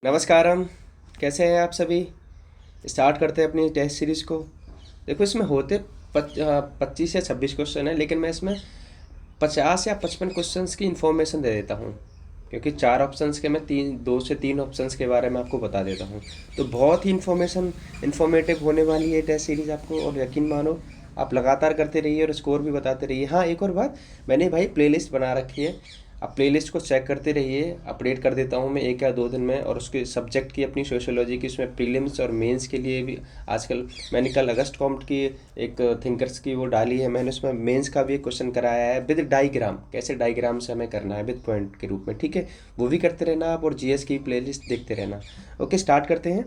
नमस्कारम। कैसे हैं आप सभी। स्टार्ट करते हैं अपनी टेस्ट सीरीज़ को। देखो इसमें होते 25 या 26 क्वेश्चन है, लेकिन मैं इसमें 50 या 55 क्वेश्चंस की इन्फॉर्मेशन दे देता हूँ, क्योंकि 4 ऑप्शंस के मैं 2 से 3 ऑप्शंस के बारे में आपको बता देता हूँ। तो बहुत ही इन्फॉर्मेटिव होने वाली है टेस्ट सीरीज़ आपको, और यकीन मानो आप लगातार करते रहिए और स्कोर भी बताते रहिए। हाँ, एक और बात, मैंने भाई प्लेलिस्ट बना रखी है, आप प्लेलिस्ट को चेक करते रहिए। अपडेट कर देता हूँ मैं 1 या 2 दिन में। और उसके सब्जेक्ट की अपनी सोशियोलॉजी की, उसमें प्रीलिम्स और मेंस के लिए भी आजकल मैंने कल अगस्त कॉम्प्ट की एक थिंकर्स की वो डाली है, मैंने उसमें मेंस का भी एक क्वेश्चन कराया है विद डाइग्राम, कैसे डाइग्राम से हमें करना है विद पॉइंट के रूप में। ठीक है, वो भी करते रहना आप, और जीएस की प्लेलिस्ट देखते रहना। ओके, स्टार्ट करते हैं।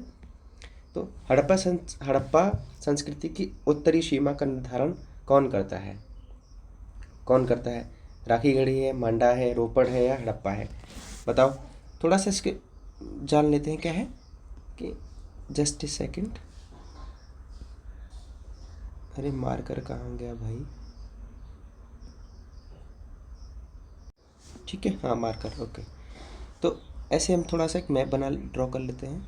तो हड़प्पा संस्कृति की उत्तरी सीमा का निर्धारण कौन करता है? कौन करता है? राखीगढ़ी है, मांडा है, रोपड़ है, या हड़प्पा है? बताओ। थोड़ा सा इसके जान लेते हैं क्या है कि जस्ट ए सेकंड। अरे मार्कर कहाँ गया भाई? ठीक है, हाँ मार्कर, ओके। तो ऐसे हम थोड़ा सा एक मैप ड्रॉ कर लेते हैं।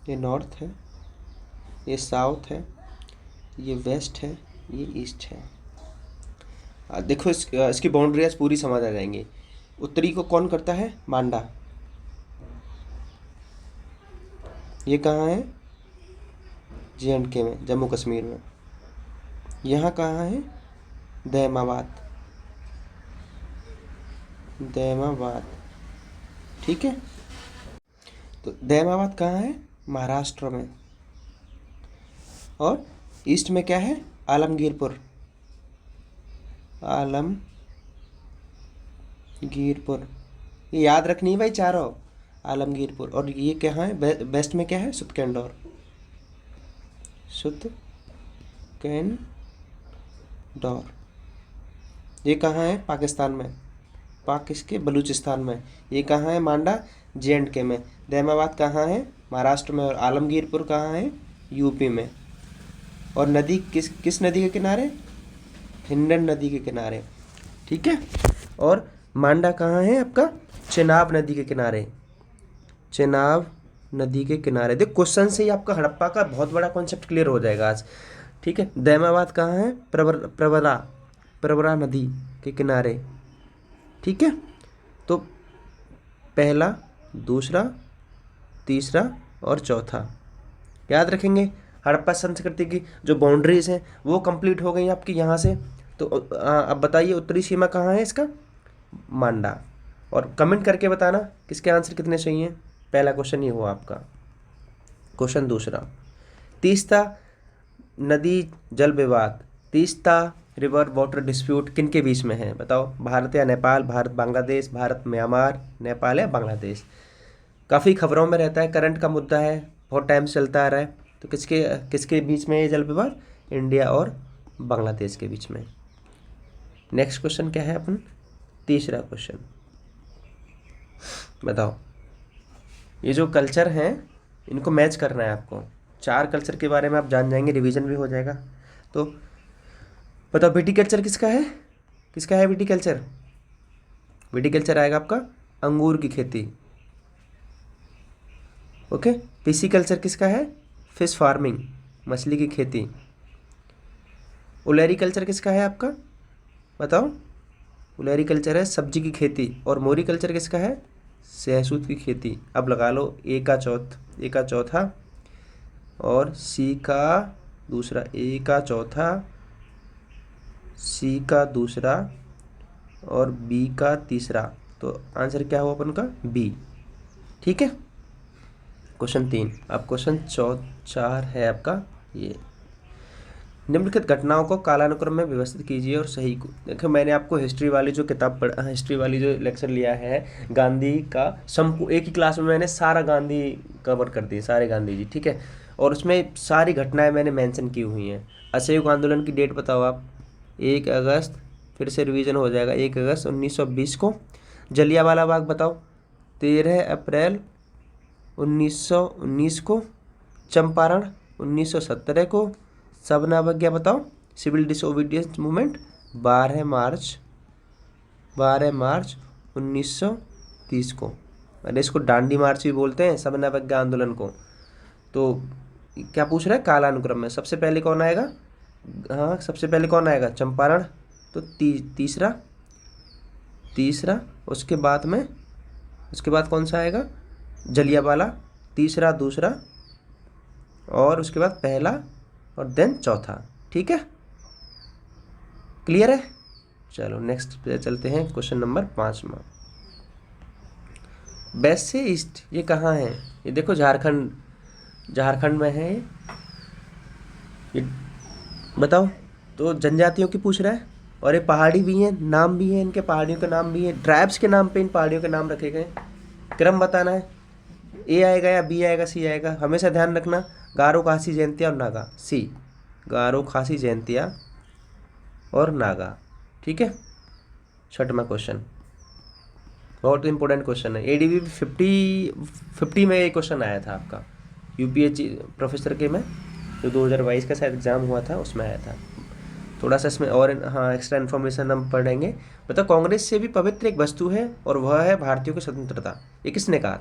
ये नॉर्थ है, ये साउथ है, ये वेस्ट है, ये ईस्ट है। देखो इसकी बाउंड्रीज पूरी समझ आ जाएंगी। उत्तरी को कौन करता है? मांडा। ये कहाँ है? JNK में, जम्मू कश्मीर में। यहाँ कहाँ है? दैमाबाद। दैमाबाद, ठीक है। तो दैमाबाद कहाँ है? महाराष्ट्र में। और ईस्ट में क्या है? आलमगीरपुर। आलमगीरपुर, ये याद रखनी है भाई चारों। आलमगीरपुर। और ये क्या है? वेस्ट में क्या है? सुतकेंदौर। सुतकेंदौर। ये कहाँ है? पाकिस्तान में, के बलूचिस्तान में। ये कहाँ है? मांडा, JNK में। दैमाबाद कहाँ है? महाराष्ट्र में। और आलमगीरपुर कहाँ है? यूपी में। और नदी किस किस नदी के किनारे? हिंडन नदी के किनारे, ठीक है। और मांडा कहाँ है आपका? चेनाब नदी के किनारे। चेनाब नदी के किनारे। देख, क्वेश्चन से ही आपका हड़प्पा का बहुत बड़ा कॉन्सेप्ट क्लियर हो जाएगा आज, ठीक है। दैमाबाद कहाँ है? प्रवरा प्रवरा नदी के किनारे, ठीक है। तो पहला, दूसरा, तीसरा और चौथा याद रखेंगे। हड़प्पा संस्कृति की जो बाउंड्रीज हैं वो कंप्लीट हो गई आपकी यहाँ से। तो अब बताइए उत्तरी सीमा कहाँ है इसका? मांडा। और कमेंट करके बताना किसके आंसर कितने सही हैं। पहला क्वेश्चन ये हुआ आपका। क्वेश्चन दूसरा, तीस्ता नदी जल विवाद, तीस्ता रिवर वाटर डिस्प्यूट किन के बीच में है? बताओ। भारत या नेपाल? भारत बांग्लादेश? भारत म्यांमार? नेपाल या बांग्लादेश? काफ़ी खबरों में रहता है, करंट का मुद्दा है, बहुत टाइम से चलता आ रहा है। तो किसके किसके बीच में ये जल विवाद? इंडिया और बांग्लादेश के बीच में। नेक्स्ट क्वेश्चन क्या है अपन? तीसरा क्वेश्चन, बताओ। ये जो कल्चर हैं इनको मैच करना है आपको। 4 कल्चर के बारे में आप जान जाएंगे, रिवीजन भी हो जाएगा। तो बताओ, विटिकल्चर किसका है? किसका है विटिकल्चर? विटिकल्चर आएगा आपका अंगूर की खेती, ओके। पिसिकल्चर किसका है? फिश फार्मिंग, मछली की खेती। ओलेरिकल्चर किसका है आपका? बताओ। ओलेरिकल्चर है सब्जी की खेती। और मोरिकल्चर किसका है? सहसूत की खेती। अब लगा लो ए का चौथा और सी का दूसरा, ए का चौथा, सी का दूसरा और बी का तीसरा। तो आंसर क्या हुआ अपन का? बी, ठीक है। क्वेश्चन 3। अब क्वेश्चन 4 है आपका ये, निम्नलिखित घटनाओं को कालानुक्रम में व्यवस्थित कीजिए और सही को। देखो, मैंने आपको हिस्ट्री वाली जो किताब हिस्ट्री वाली जो लेक्चर लिया है गांधी का, एक ही क्लास में मैंने सारा गांधी कवर कर दी, सारे गांधी जी, ठीक है। और उसमें सारी घटनाएं मैंने मेंशन की हुई हैं। असहयोग आंदोलन की डेट बताओ आप। 1 अगस्त, फिर से रिवीजन हो जाएगा, 1 अगस्त 1920 को। जलियांवाला बाग बताओ, 13 अप्रैल 1919 को। चंपारण 1917 को। सबना अवज्ञा बताओ, सिविल डिसोबीडियंस मूवमेंट 12 मार्च 1930 को। अरे इसको डांडी मार्च भी बोलते हैं, सविनय अवज्ञा आंदोलन को। तो क्या पूछ रहा है, कालानुक्रम में सबसे पहले कौन आएगा? हाँ, सबसे पहले कौन आएगा? चंपारण। तो तीसरा उसके बाद कौन सा आएगा? जलियांवाला। तीसरा, दूसरा, और उसके बाद पहला, और देन चौथा। ठीक है, क्लियर है? चलो नेक्स्ट पे चलते हैं, क्वेश्चन नंबर 5वां। वेस्ट से ईस्ट ये कहाँ है? ये देखो झारखंड में है ये बताओ। तो जनजातियों की पूछ रहा है, और ये पहाड़ी भी हैं, नाम भी हैं इनके, पहाड़ियों के नाम भी हैं, ट्राइब्स के नाम पे इन पहाड़ियों के नाम रखे गए। क्रम बताना है, ए आएगा या बी आएगा, सी आएगा। हमेशा ध्यान रखना, गारो, खासी, जयंतिया और नागा। सी, गारो, खासी, जयंतिया और नागा। ठीक है, 6वां क्वेश्चन बहुत इंपॉर्टेंट क्वेश्चन है। एडीबी 50 में ये क्वेश्चन आया था आपका, यूपीएससी प्रोफेसर के में, जो 2022 का शायद एग्जाम हुआ था उसमें आया था। थोड़ा सा इसमें और हाँ एक्स्ट्रा इन्फॉर्मेशन हम पढ़ेंगे। बताओ, कांग्रेस से भी पवित्र एक वस्तु है और वह है भारतीयों की स्वतंत्रता। ये किसने कहा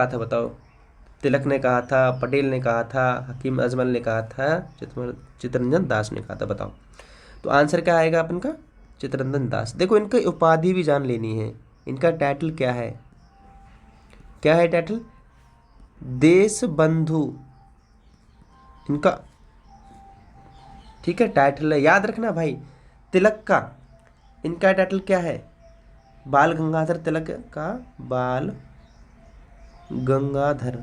था? बताओ। तिलक ने कहा था, पटेल ने कहा था, हकीम अजमल ने कहा था, चित्तरंजन दास ने कहा था। बताओ, तो आंसर क्या आएगा अपन का? चित्तरंजन दास। देखो, इनका उपाधि भी जान लेनी है। इनका टाइटल क्या है? टाइटल? देश बंधु इनका। ठीक है, टाइटल है, याद रखना भाई। तिलक का इनका टाइटल क्या है? बाल गंगाधर तिलक का बाल गंगाधर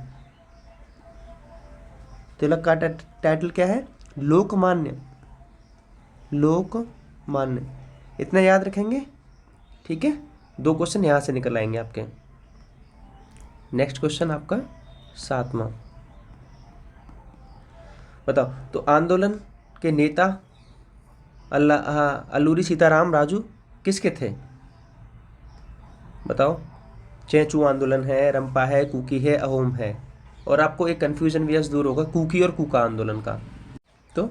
तिलक का टाइटल क्या है? लोकमान्य। इतना याद रखेंगे। ठीक है, 2 क्वेश्चन यहां से निकल आएंगे आपके। नेक्स्ट क्वेश्चन आपका 7वां। बताओ, तो आंदोलन के नेता अल्लूरी सीताराम राजू किसके थे? बताओ। चेंचू आंदोलन है, रंपा है, कुकी है, अहोम है। और आपको एक कन्फ्यूजन भी दूर होगा, कुकी और कुका आंदोलन का। तो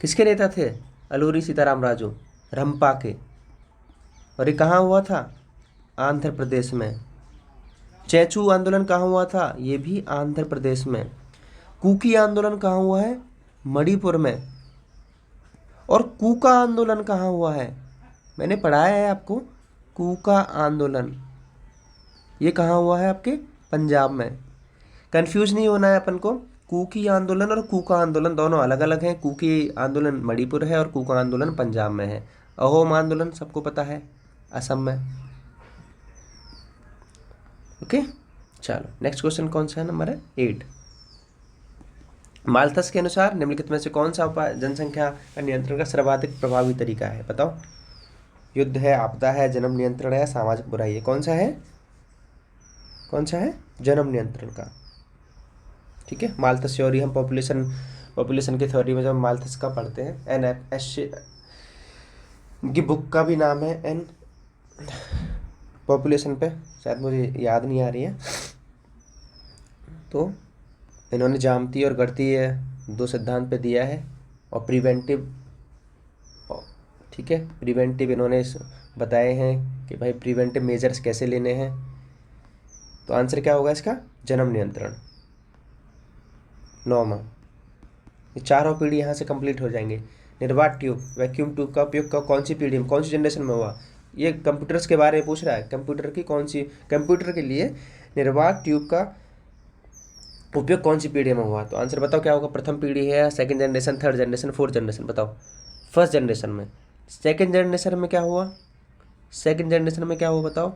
किसके नेता थे? अल्लूरी सीताराम राजू, रंपा के। और ये कहाँ हुआ था? आंध्र प्रदेश में। चेंचू आंदोलन कहाँ हुआ था? ये भी आंध्र प्रदेश में। कुकी आंदोलन कहाँ हुआ है? मणिपुर में। और कूका आंदोलन कहाँ हुआ है? मैंने पढ़ाया है आपको, कूका आंदोलन ये कहाँ हुआ है? आपके पंजाब में। कंफ्यूज नहीं होना है अपन को, कुकी आंदोलन और कूका आंदोलन दोनों अलग अलग हैं। कुकी आंदोलन मणिपुर है और कूका आंदोलन पंजाब में है। अहोम आंदोलन सबको पता है, असम में। ओके, चलो नेक्स्ट क्वेश्चन कौन सा है? नंबर है 8। माल्थस के अनुसार निम्नलिखित में से कौन सा उपाय जनसंख्या का नियंत्रण का सर्वाधिक प्रभावी तरीका है? बताओ। युद्ध है, आपदा है, जन्म नियंत्रण है, सामाजिक बुराई है। कौन सा है? जन्म नियंत्रण का। ठीक है, माल्थस थ्योरी हम पॉपुलेशन की थ्योरी में जब माल्थस का पढ़ते हैं, NFS की बुक का भी नाम है एन पॉपुलेशन पे, शायद मुझे याद नहीं आ रही है। तो इन्होंने जामती और गणितीय 2 सिद्धांत पे दिया है, और प्रिवेंटिव। ठीक है, प्रिवेंटिव इन्होंने बताए हैं कि भाई प्रिवेंटिव मेजर्स कैसे लेने हैं। तो आंसर क्या होगा इसका? जन्म नियंत्रण। 9वां। ये 4 पीढ़ी यहाँ से कंप्लीट हो जाएंगे। निर्वात ट्यूब, वैक्यूम ट्यूब का उपयोग कौन सी पीढ़ी में, कौन सी जनरेशन में हुआ? ये कंप्यूटर्स के बारे में पूछ रहा है। कंप्यूटर के लिए निर्वात ट्यूब का उपयोग कौन सी पीढ़ी में हुआ? तो आंसर बताओ क्या होगा? प्रथम पीढ़ी है, second generation, third generation, fourth generation? बताओ। फर्स्ट जनरेशन में। सेकंड जनरेशन में क्या हुआ? बताओ।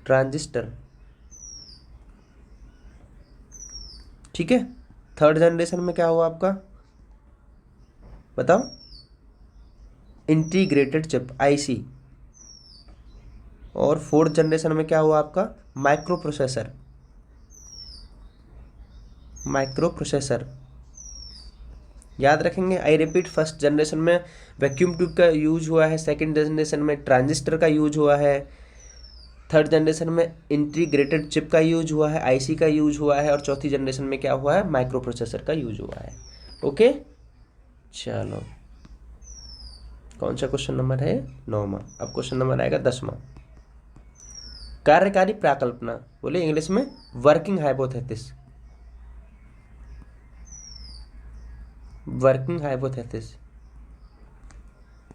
ट्रांजिस्टर। ठीक है, थर्ड जनरेशन में क्या हुआ आपका? बताओ। Integrated chip, IC। और फोर्थ जनरेशन में क्या हुआ आपका? Micro processor. याद रखेंगे। आई रिपीट, फर्स्ट जनरेशन में वैक्यूम ट्यूब का यूज हुआ है, सेकंड जनरेशन में ट्रांजिस्टर का यूज हुआ है, थर्ड जनरेशन में इंटीग्रेटेड चिप का यूज हुआ है, IC का यूज हुआ है, और चौथी जनरेशन में क्या हुआ है? माइक्रो प्रोसेसर का यूज हुआ है। ओके, चलो कौन सा क्वेश्चन नंबर है? 9वां। अब क्वेश्चन नंबर आएगा 10वां। कार्यकारी प्राकल्पना, बोले इंग्लिश में वर्किंग हाइपोथेसिस। वर्किंग हाइपोथेसिस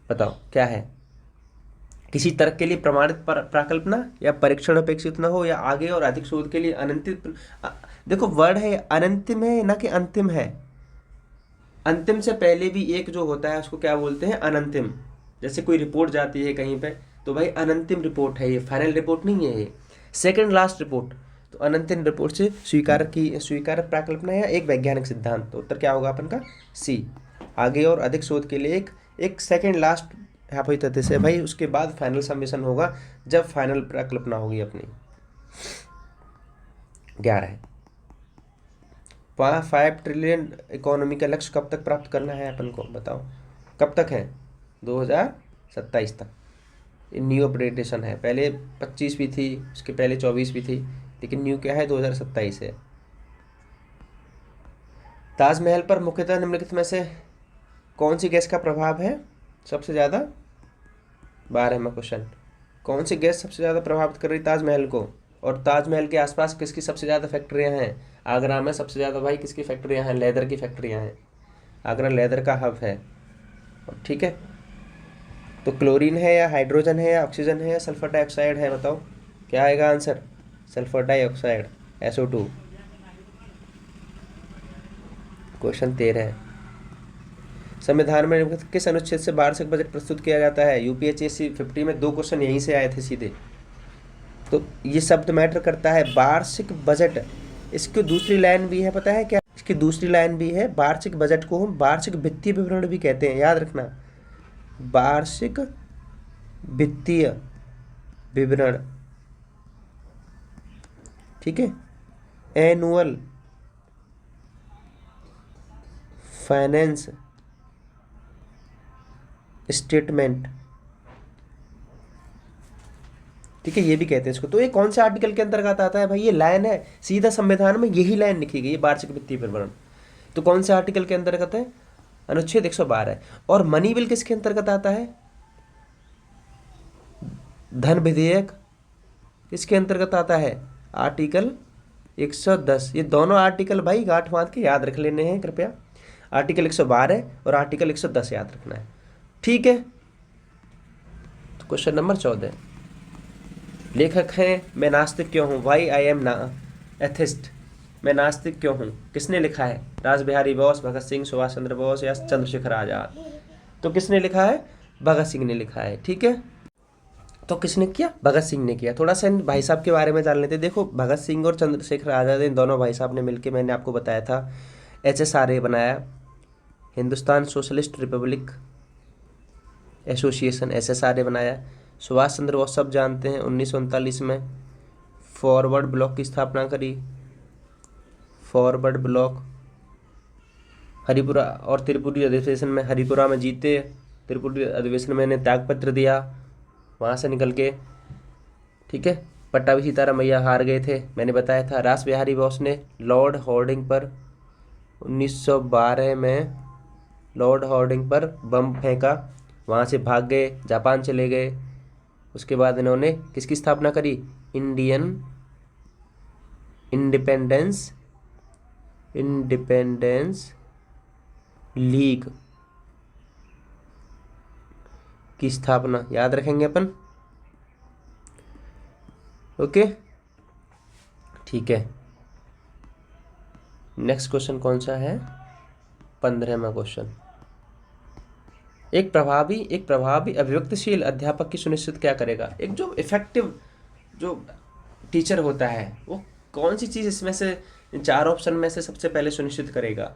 बताओ क्या है? किसी तर्क के लिए प्रमाणित प्राकल्पना, या परीक्षण अपेक्षित न हो, या आगे और अधिक शोध के लिए अनंतिम। देखो वर्ड है अनंतिम है ना कि अंतिम है। अंतिम से पहले भी एक जो होता है उसको क्या बोलते हैं? अनंतिम। जैसे कोई रिपोर्ट जाती है कहीं पे तो भाई अनंतिम रिपोर्ट है ये, फाइनल रिपोर्ट नहीं है ये, सेकंड लास्ट रिपोर्ट। तो अनंतिम रिपोर्ट से स्वीकार प्राकल्पना या एक वैज्ञानिक सिद्धांत। तो उत्तर क्या होगा अपन का? सी। आगे और अधिक शोध के लिए एक सेकंड लास्ट हाइपोथेसिस है भाई, उसके बाद फाइनल सबमिशन होगा जब फाइनल प्राकल्पना होगी अपनी। 11 5 ट्रिलियन इकोनॉमी का लक्ष्य कब तक प्राप्त करना है अपन को? बताओ कब तक है? 2027 तक। न्यू अपडेटेशन है, पहले 25 भी थी, उसके पहले 24 भी थी, लेकिन न्यू क्या है? 2027 है। ताजमहल पर मुख्यतः निम्नलिखित में से कौन सी गैस का प्रभाव है सबसे ज़्यादा? 12वां क्वेश्चन। कौन सी गैस सबसे ज़्यादा प्रभावित कर रही ताजमहल को? और ताजमहल के आसपास किसकी सबसे ज़्यादा फैक्ट्रियाँ हैं? आगरा में सबसे ज़्यादा भाई किसकी फैक्ट्रियाँ हैं? लेदर की फैक्ट्रियाँ हैं। आगरा लेदर का हब है, ठीक है। तो क्लोरीन है या हाइड्रोजन है या ऑक्सीजन है या सल्फर डाइऑक्साइड है? बताओ क्या आएगा answer? Sulphur dioxide, SO2। Question 13 है। संविधान में किस अनुच्छेद से वार्षिक बजट प्रस्तुत किया जाता है? UPSC 50 में 2 क्वेश्चन यहीं से आए थे सीधे। तो ये शब्द मैटर करता है, वार्षिक बजट। इसकी दूसरी लाइन भी है, पता है क्या? इसकी दूसरी लाइन भी है, वार्षिक बजट को हम वार्षिक वित्तीय विवरण भी कहते हैं, याद रखना। वार्षिक वित्तीय विवरण, ठीक है। एनुअल फाइनेंस स्टेटमेंट, ठीक है, ये भी कहते हैं इसको। तो ये कौन से आर्टिकल के अंतर्गत आता है भाई? ये लाइन है सीधा संविधान में, यही लाइन लिखी गई है, वार्षिक वित्तीय विवरण। तो कौन से आर्टिकल के अंतर्गत है? अनुच्छेद 112। और मनी बिल किसके अंतर्गत आता है? धन विधेयक किसके अंतर्गत आता है? आर्टिकल 110। ये दोनों आर्टिकल भाई गांठ बांध के याद रख लेने हैं कृपया। आर्टिकल 112 और आर्टिकल 110 याद रखना है, ठीक है। तो क्वेश्चन नंबर 14। लेखक हैं मैं नास्तिक क्यों हूँ? वाई आई एम ना एथिस्ट। मैं नास्तिक क्यों हूँ, किसने लिखा है? रास बिहारी बोस, भगत सिंह, सुभाष चंद्र बोस या चंद्रशेखर आजाद? तो किसने लिखा है? भगत सिंह ने लिखा है, ठीक है। तो किसने किया? भगत सिंह ने किया। थोड़ा सा इन भाई साहब के बारे में जान लेते। देखो भगत सिंह और चंद्रशेखर आजाद, इन दोनों भाई साहब ने मिलकर, मैंने आपको बताया था, HSRA बनाया, Hindustan socialist Republic association, SSRA बनाया। सुभाष चंद्र बोस सब जानते हैं, 1939 में फॉरवर्ड ब्लॉक की स्थापना करी। फॉरवर्ड ब्लॉक हरिपुरा और त्रिपुरी अधिवेशन में, हरिपुरा में जीते, त्रिपुरी अधिवेशन में इन्हें त्यागपत्र दिया वहाँ से निकल के, ठीक है। पट्टाभी सीताराम मैया हार गए थे, मैंने बताया था। रास बिहारी बोस ने लॉर्ड हॉर्डिंग पर 1912 में लॉर्ड हॉर्डिंग पर बम फेंका, वहाँ से भाग गए, जापान चले गए। उसके बाद इन्होंने किसकी स्थापना करी? इंडियन इंडिपेंडेंस लीग की स्थापना, याद रखेंगे अपन, ओके, ठीक है। नेक्स्ट क्वेश्चन कौन सा है? 15वां क्वेश्चन। एक प्रभावी अभिव्यक्तिशील अध्यापक की सुनिश्चित क्या करेगा? एक जो इफेक्टिव जो टीचर होता है वो कौन सी चीज़ इसमें से, 4 ऑप्शन में से सबसे पहले सुनिश्चित करेगा?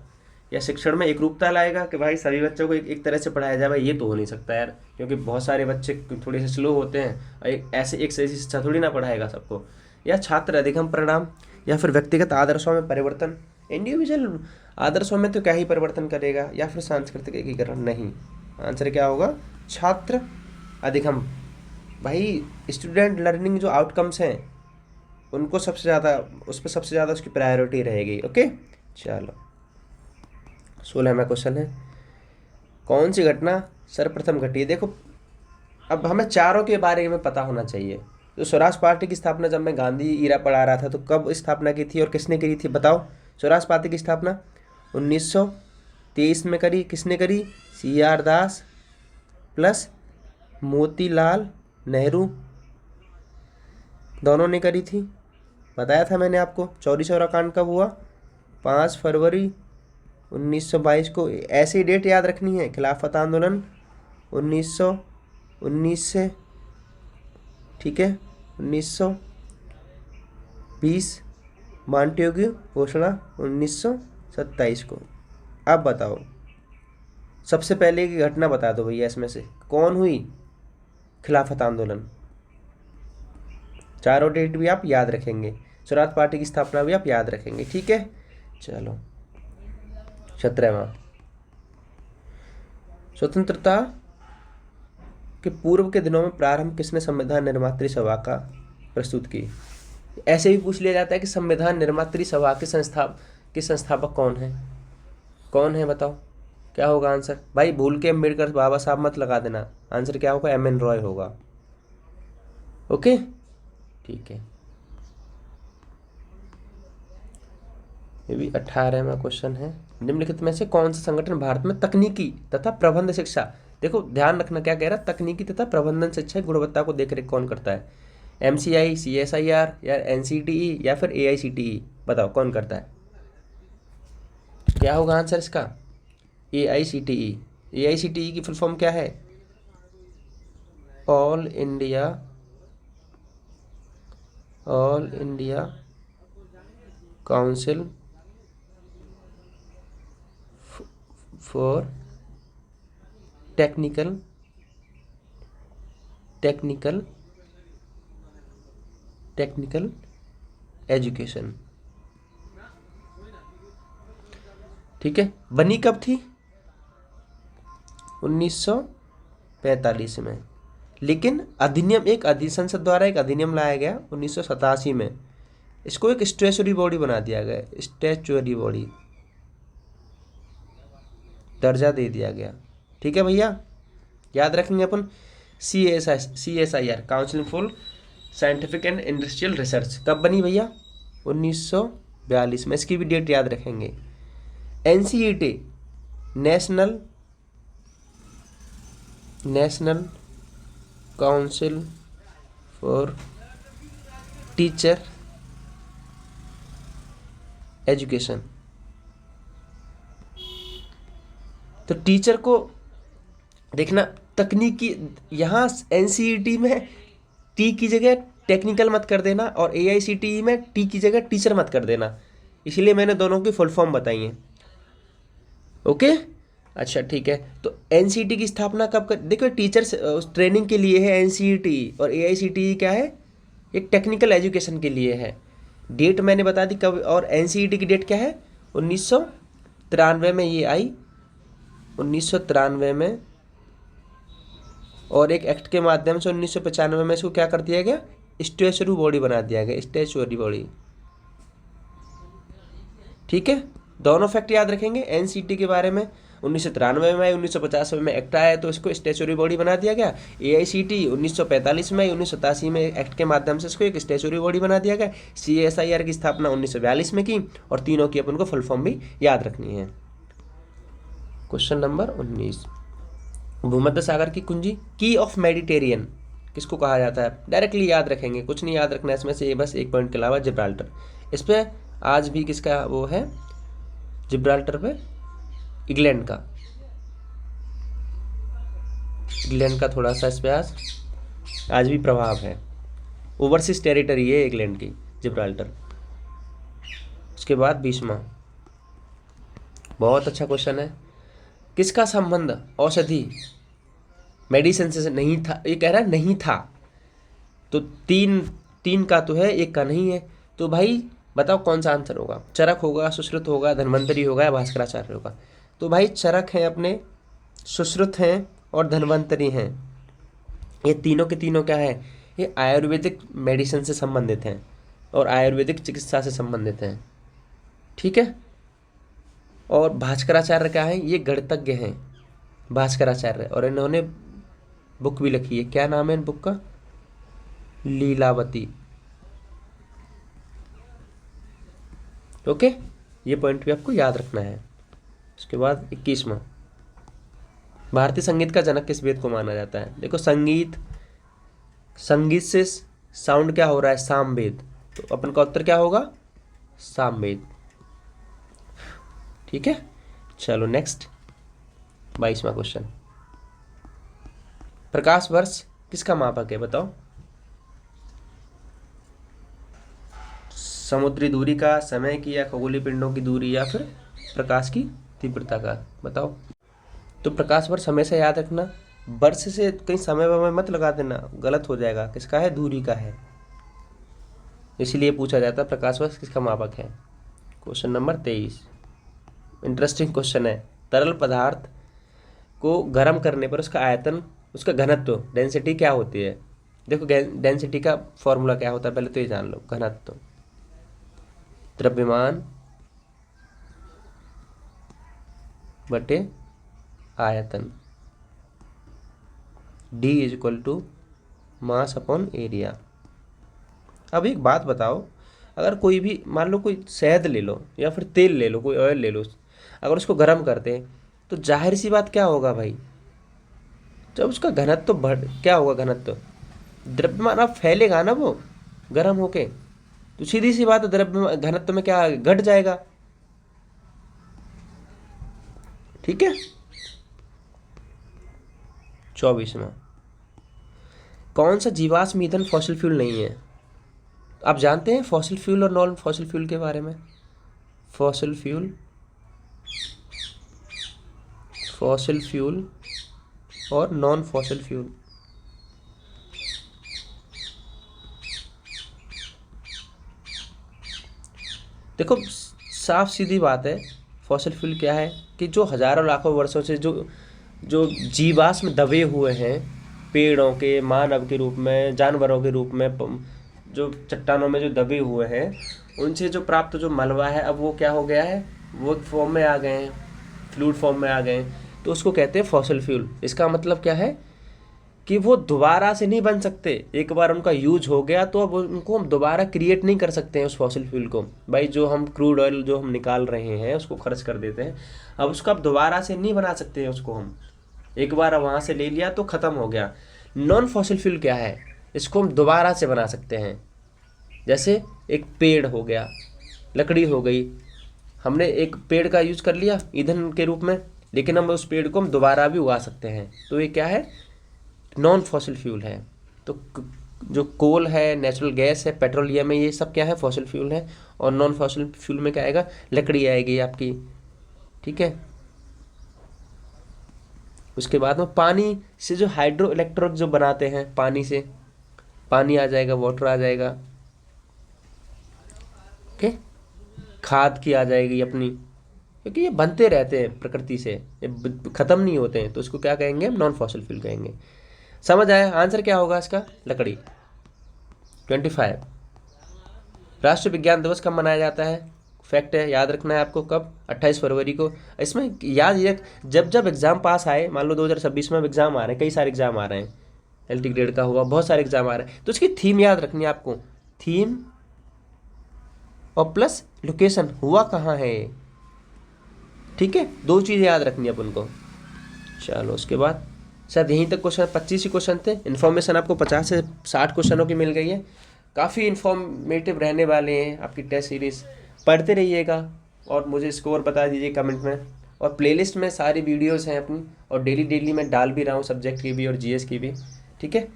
या शिक्षण में एक रूपता लाएगा कि भाई सभी बच्चों को एक तरह से पढ़ाया जाए? भाई ये तो हो नहीं सकता यार, क्योंकि बहुत सारे बच्चे थोड़े से स्लो होते हैं और एक से ऐसी शिक्षा थोड़ी ना पढ़ाएगा सबको। या छात्र अधिगम परिणाम, या फिर व्यक्तिगत आदर्शों में परिवर्तन? इंडिविजुअल आदर्शों में तो क्या ही परिवर्तन करेगा, या फिर सांस्कृतिक एकीकरण? नहीं, आंसर क्या होगा? छात्र अधिगम। भाई स्टूडेंट लर्निंग जो आउटकम्स हैं उनको सबसे ज़्यादा, उस पर सबसे ज़्यादा उसकी प्रायोरिटी रहेगी, ओके। चलो 16वां क्वेश्चन है। कौन सी घटना सर्वप्रथम घटी है। देखो अब हमें चारों के बारे में पता होना चाहिए। तो स्वराज पार्टी की स्थापना जब मैं गांधी ईरा पढ़ा रहा था तो कब स्थापना की थी और किसने करी थी बताओ। स्वराज पार्टी की स्थापना 1923 में करी। किसने करी? CR दास प्लस मोतीलाल नेहरू, दोनों ने करी थी। बताया था मैंने आपको। चौरी चौरा कांड कब हुआ? 5 फरवरी 1922 को। ऐसी डेट याद रखनी है। खिलाफत आंदोलन 1919 से, ठीक है, 1920। मॉन्टेग्यू घोषणा 1927 को। अब बताओ सबसे पहले की घटना बता दो भैया, इसमें से कौन हुई खिलाफत आंदोलन। चारों डेट भी आप याद रखेंगे, स्वराज पार्टी की स्थापना भी आप याद रखेंगे, ठीक है। चलो 17वां, स्वतंत्रता के पूर्व के दिनों में प्रारंभ किसने संविधान निर्मात्री सभा का प्रस्तुत की। ऐसे भी पूछ लिया जाता है कि संविधान निर्मात्री सभा के संस्थापक कौन है? कौन है बताओ, क्या होगा आंसर? भाई भूल के अम्बेडकर बाबा साहब मत लगा देना, आंसर क्या होगा? MN रॉय होगा। ओके ठीक है। ये भी 18वां क्वेश्चन है। निम्नलिखित में से कौन सा संगठन भारत में तकनीकी तथा प्रबंध शिक्षा, देखो ध्यान रखना क्या कह रहा है, तकनीकी तथा प्रबंधन शिक्षा की गुणवत्ता को देखरेख कौन करता है? MCI, CSIR या NCTE या फिर AICTE, बताओ कौन करता है? क्या होगा आंसर इसका? AICTE। AICTE की फुल फॉर्म क्या है? All India council for technical education, ठीक है। बनी कब थी? 1945 में। लेकिन संसद द्वारा एक अधिनियम लाया गया 1987 में। इसको एक स्टैच्यूटरी बॉडी बना दिया गया, स्टैच्यूटरी बॉडी दर्जा दे दिया गया, ठीक है भैया। याद रखेंगे अपन। CSIR council for scientific and industrial research कब बनी भैया? 1942 में। इसकी भी डेट याद रखेंगे। NCET national council for teacher education. तो टीचर को देखना, तकनीकी, यहाँ NCET में टी की जगह टेक्निकल मत कर देना और AICTE में टी की जगह टीचर मत कर देना, इसलिए मैंने दोनों की फुल फॉर्म बताई है। ओके अच्छा ठीक है। तो NCET की स्थापना कब कर, देखो टीचर्स ट्रेनिंग के लिए है NCET और AICTE क्या है? एक टेक्निकल एजुकेशन के लिए है। डेट मैंने बता दी कब, और NCET की डेट क्या है? 1993 में ये आई, 1993 में। और एक एक्ट के माध्यम से 1995 में इसको क्या कर दिया गया? स्टैच्यूटरी बॉडी बना दिया गया, स्टैच्यूटरी बॉडी, ठीक है। दोनों फैक्ट याद रखेंगे। NCET के बारे में 1993 में, 1950 में एक्ट आया तो इसको स्टैच्यूटरी बॉडी बना दिया गया। AICTE 1945 में, 1987 में एक्ट के माध्यम से इसको एक स्टैच्यूटरी बॉडी बना दिया गया। CSIR की स्थापना 1942 में की, और तीनों की अपन को फुल फॉर्म भी याद रखनी है। क्वेश्चन नंबर 19, भूमध्य सागर की कुंजी की ऑफ मेडिटेरियन किसको कहा जाता है? डायरेक्टली याद रखेंगे, कुछ नहीं याद रखना इसमें से, बस एक पॉइंट के अलावा जिब्राल्टर। इस पर आज भी किसका वो है? जिब्राल्टर पे इंग्लैंड का थोड़ा सा इस पर आज भी प्रभाव है। ओवरसीज टेरिटरी है इंग्लैंड की जिब्राल्टर। उसके बाद 20वां, बहुत अच्छा क्वेश्चन है। किसका संबंध औषधि मेडिसिन से नहीं था? ये कह रहा है नहीं था, तो तीन का तो है, एक का नहीं है। तो भाई बताओ कौन सा आंसर होगा? चरक होगा, सुश्रुत होगा, धन्वंतरी होगा या भास्कराचार्य होगा? तो भाई चरक हैं अपने, सुश्रुत हैं और धन्वंतरी हैं। ये तीनों के तीनों क्या है? ये आयुर्वेदिक मेडिसिन से संबंधित हैं और आयुर्वेदिक चिकित्सा से संबंधित हैं, ठीक है। और भास्कराचार्य क्या है? ये गणितज्ञ हैं, भास्कराचार्य, और इन्होंने बुक भी लिखी है। क्या नाम है इन बुक का? लीलावती। ओके, ये पॉइंट भी आपको याद रखना है। उसके बाद 21वां, भारतीय संगीत का जनक किस वेद को माना जाता है? देखो, संगीत से साउंड क्या हो रहा है? सामवेद। तो अपन का उत्तर क्या होगा? सामवेद। ठीक है, चलो नेक्स्ट 22वां क्वेश्चन, प्रकाश वर्ष किसका मापक है? बताओ। समुद्री दूरी का, समय की, या खगोलीय पिंडों की दूरी, या फिर प्रकाश की तीव्रता का? बताओ। तो प्रकाश वर्ष हमेशा याद रखना, वर्ष से कहीं समय वमय मत लगा देना, गलत हो जाएगा। किसका है? दूरी का है, इसीलिए पूछा जाता है प्रकाश वर्ष किसका मापक है। क्वेश्चन नंबर 23, इंटरेस्टिंग क्वेश्चन है। तरल पदार्थ को गर्म करने पर उसका आयतन, उसका घनत्व, डेंसिटी क्या होती है? देखो, डेंसिटी का फॉर्मूला क्या होता है पहले तो ये जान लो। घनत्व, द्रव्यमान बटे आयतन, D = मास अपॉन एरिया। अब एक बात बताओ, अगर कोई भी, मान लो कोई शहद ले लो या फिर तेल ले लो, कोई ऑयल ले लो, अगर उसको गर्म करते हैं तो जाहिर सी बात क्या होगा भाई? जब उसका घनत्व क्या होगा? घनत्व, द्रव्यमान अब फैलेगा ना वो गर्म होके, तो सीधी सी बात है द्रव्य घनत्व में क्या घट जाएगा। ठीक है। 24वां, कौन सा जीवाश्म ईंधन फॉसिल फ्यूल नहीं है? आप जानते हैं फॉसिल फ्यूल और नॉन फॉसिल फ्यूल के बारे में? फॉसिल फ्यूल और नॉन फॉसिल फ्यूल। देखो, साफ सीधी बात है, फॉसिल फ्यूल क्या है कि जो हजारों लाखों वर्षों से जो जीवाश्म दबे हुए हैं, पेड़ों के, मानव के रूप में, जानवरों के रूप में, जो चट्टानों में जो दबे हुए हैं, उनसे जो प्राप्त जो मलबा है, अब वो क्या हो गया है? वो एक फॉर्म में आ गए हैं, फ्लूइड फॉर्म में आ गए हैं, तो उसको कहते हैं फॉसिल फ्यूल। इसका मतलब क्या है कि वो दोबारा से नहीं बन सकते। एक बार उनका यूज हो गया तो अब उनको हम दोबारा क्रिएट नहीं कर सकते हैं उस फॉसिल फ्यूल को। भाई, जो हम क्रूड ऑयल जो हम निकाल रहे हैं उसको खर्च कर देते हैं, अब उसको अब दोबारा से नहीं बना सकते हैं उसको हम। एक बार वहाँ से ले लिया तो ख़त्म हो गया। नॉन फॉसिल फ्यूल क्या है? इसको हम दोबारा से बना सकते हैं। जैसे एक पेड़ हो गया, लकड़ी हो गई, हमने एक पेड़ का यूज कर लिया ईंधन के रूप में, लेकिन हम उस पेड़ को हम दोबारा भी उगा सकते हैं, तो ये क्या है? नॉन फॉसिल फ्यूल है। तो जो कोल है, नेचुरल गैस है, पेट्रोलियम है, ये सब क्या है? फॉसिल फ्यूल है। और नॉन फॉसिल फ्यूल में क्या आएगा? लकड़ी आएगी आपकी। ठीक है। उसके बाद में पानी से जो हाइड्रो इलेक्ट्रिक जो बनाते हैं, पानी से, पानी आ जाएगा, वाटर आ जाएगा। ओके, खाद की आ जाएगी अपनी, क्योंकि ये बनते रहते हैं प्रकृति से, ये ख़त्म नहीं होते हैं, तो उसको क्या कहेंगे? हम नॉन फॉसिल फ्यूल कहेंगे। समझ आया? आंसर क्या होगा इसका? लकड़ी। 25, राष्ट्रीय विज्ञान दिवस कब मनाया जाता है? फैक्ट है, याद रखना है आपको। कब? 28 फरवरी को। इसमें याद ये, जब एग्ज़ाम पास आए, मान लो 2026 में एग्ज़ाम आ रहे हैं, कई सारे एग्ज़ाम आ रहे हैं, LT ग्रेड का हुआ, बहुत सारे एग्ज़ाम आ रहे हैं, तो उसकी थीम याद रखनी है आपको। थीम और प्लस लोकेशन, हुआ कहाँ है। ठीक है, 2 चीज़ें याद रखनी है अपन को। चलो, उसके बाद शायद यहीं तक क्वेश्चन, 25 ही क्वेश्चन थे। इन्फॉर्मेशन आपको 50 से 60 क्वेश्चनों की मिल गई है। काफ़ी इन्फॉर्मेटिव रहने वाले हैं आपकी टेस्ट सीरीज़। पढ़ते रहिएगा और मुझे स्कोर बता दीजिए कमेंट में। और प्लेलिस्ट में सारी वीडियोस हैं अपनी, और डेली मैं डाल भी रहा हूँ सब्जेक्ट की भी और GS की भी। ठीक है,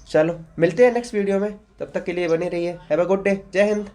चलो मिलते हैं नेक्स्ट वीडियो में, तब तक के लिए बने रहिए। Have a good day. जय हिंद।